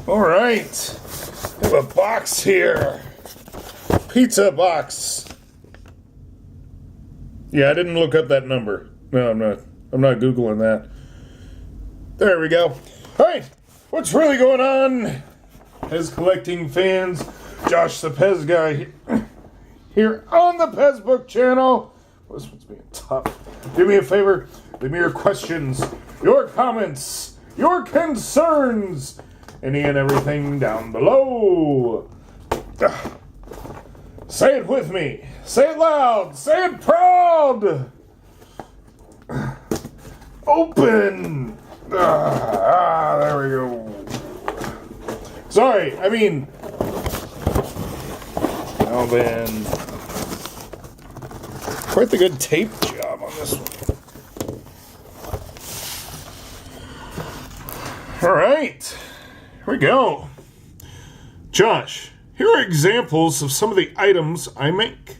All right. I have a box here. Pizza box. Yeah, I didn't look up that number. No, I'm not Googling that. There we go. All right. What's really going on? PEZ collecting fans, Josh the PEZ guy here on the PEZBook channel. This one's being tough. Do me a favor. Leave me your questions, your comments, your concerns, any and everything down below. Say it with me. Say it loud. Say it proud. Open. There we go. Sorry, I mean, now then, quite the good tape job on this one. All right, here we go. Josh, here are examples of some of the items I make.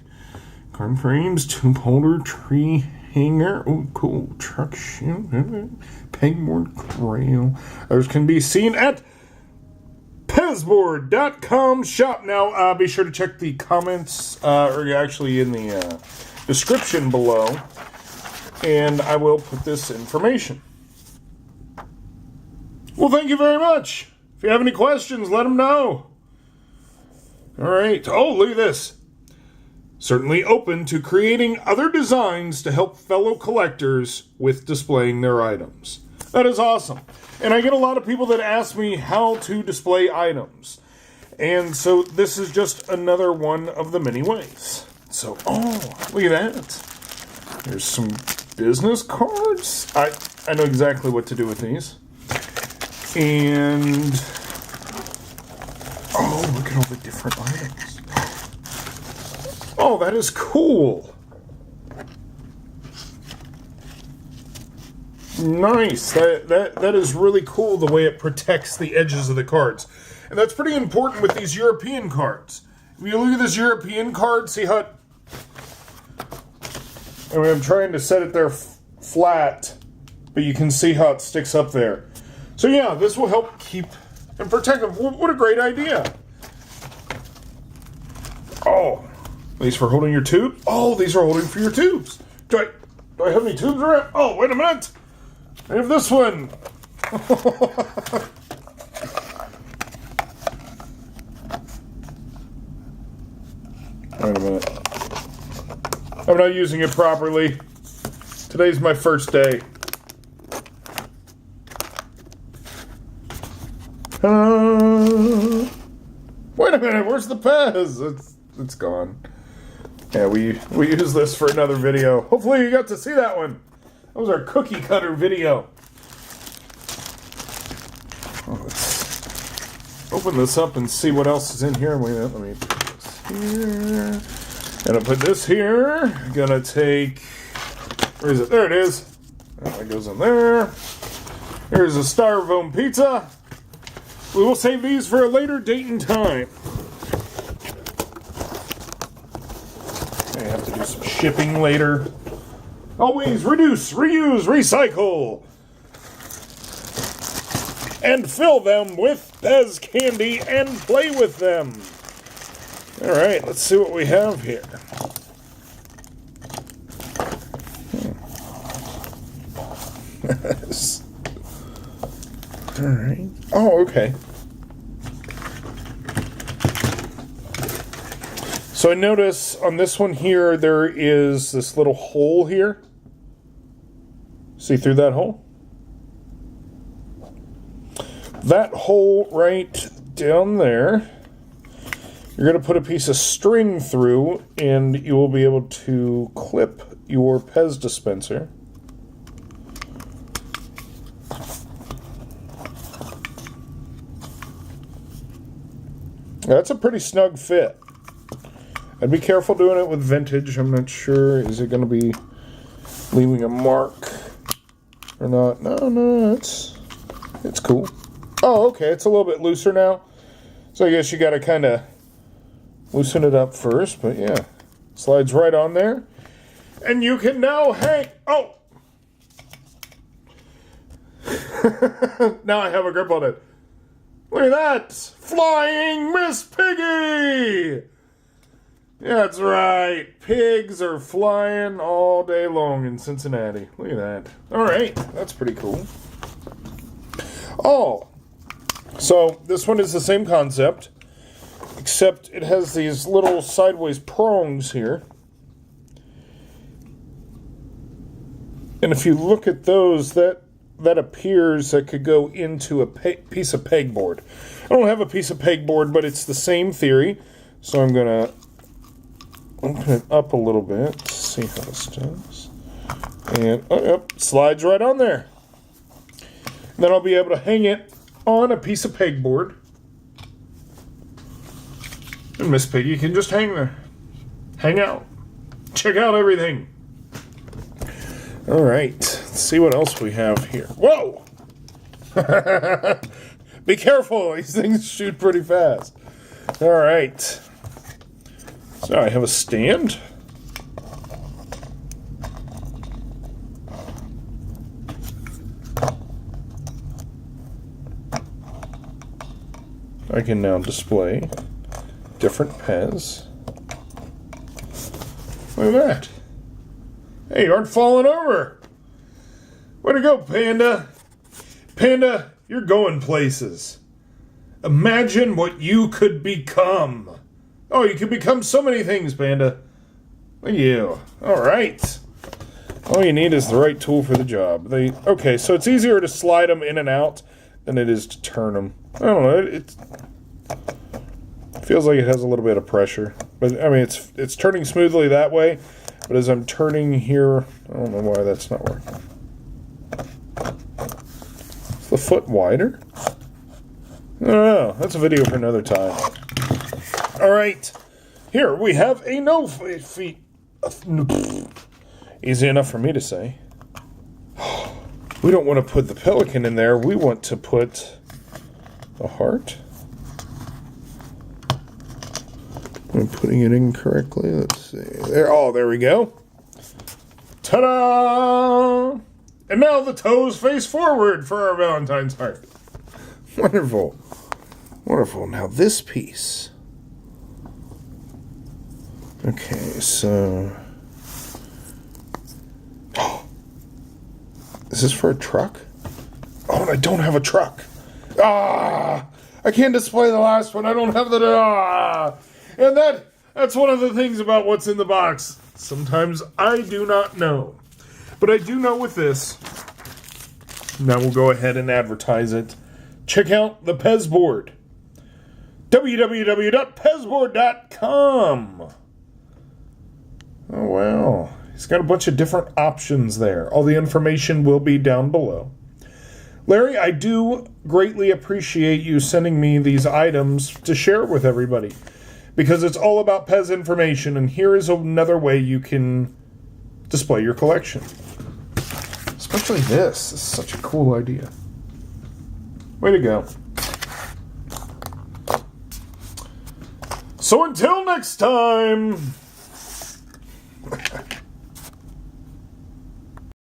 Card frames, tube holder, tree hanger, oh cool, truck shoe, pegboard, crayon. Others can be seen at PEZboard.com shop. Now, be sure to check the comments, or actually in the description below, and I will put this information. Well, thank you very much. If you have any questions, let them know. All right. Oh, look at this. Certainly open to creating other designs to help fellow collectors with displaying their items. That is awesome. And I get a lot of people that ask me how to display items. And so this is just another one of the many ways. So, oh, look at that. There's some business cards. I know exactly what to do with these. And, oh, look at all the different items. Oh, that is cool. Nice. That is really cool the way it protects the edges of the cards. And that's pretty important with these European cards. If you look at this European card, see how it... I mean, I'm trying to set it there flat, but you can see how it sticks up there. So yeah, this will help keep and protect them. What a great idea. Oh, these for holding your tube? Oh, these are holding for your tubes. Do I have any tubes around? Oh, wait a minute. I have this one. Wait a minute. I'm not using it properly. Today's my first day. Wait a minute, where's the PEZ? It's gone. Yeah, we use this for another video. Hopefully you got to see that one. That was our cookie cutter video. Oh, let's open this up and see what else is in here. Wait a minute, let me put this here. Gonna put this here. Gonna take, where is it? There it is. That goes in there. Here's a styrofoam pizza. We will save these for a later date and time. I have to do some shipping later. Always reduce, reuse, recycle. And fill them with PEZ candy and play with them. All right, let's see what we have here. All right. Oh, okay. So I notice on this one here, there is this little hole here. See through that hole? That hole right down there, you're going to put a piece of string through, and you will be able to clip your PEZ dispenser. That's a pretty snug fit. I'd be careful doing it with vintage. I'm not sure. Is it going to be leaving a mark or not? No, it's cool. Oh, okay. It's a little bit looser now. So I guess you got to kind of loosen it up first. But yeah, slides right on there. And you can now hang... Oh! Now I have a grip on it. Look at that! Flying Miss Piggy! That's right. Pigs are flying all day long in Cincinnati. Look at that. All right. That's pretty cool. Oh. So this one is the same concept, except it has these little sideways prongs here. And if you look at those, that appears that could go into a piece of pegboard. I don't have a piece of pegboard, but it's the same theory. So I'm going to open it up a little bit to see how this does. And slides right on there. And then I'll be able to hang it on a piece of pegboard. And Miss Piggy can just hang there. Hang out. Check out everything. All right. Let's see what else we have here. Whoa! Be careful. These things shoot pretty fast. All right. So I have a stand. I can now display different PEZ. Look at that. Hey, you aren't falling over. Way to go, Panda. Panda, you're going places. Imagine what you could become. Oh, you could become so many things, Panda. Look at you. All right. All you need is the right tool for the job. Okay, so it's easier to slide them in and out than it is to turn them. I don't know. It feels like it has a little bit of pressure. But, I mean, it's turning smoothly that way. But as I'm turning here, I don't know why that's not working. Is the foot wider? I don't know. That's a video for another time. All right. Here we have a no feet. Easy enough for me to say. We don't want to put the pelican in there. We want to put the heart. I'm putting it in correctly. Let's see. There. Oh, there we go. Ta-da! And now the toes face forward for our Valentine's heart. Wonderful. Wonderful. Now this piece. Okay, so... Is this for a truck? Oh, and I don't have a truck. Ah! I can't display the last one. I don't have the... Ah! And that's one of the things about what's in the box. Sometimes I do not know. But I do know with this. Now we'll go ahead and advertise it. Check out the PEZBoard. www.pezboard.com. Oh, wow. He's got a bunch of different options there. All the information will be down below. Larry, I do greatly appreciate you sending me these items to share with everybody. Because it's all about PEZ information, and here is another way you can display your collection. Especially this. This is such a cool idea. Way to go. So until next time...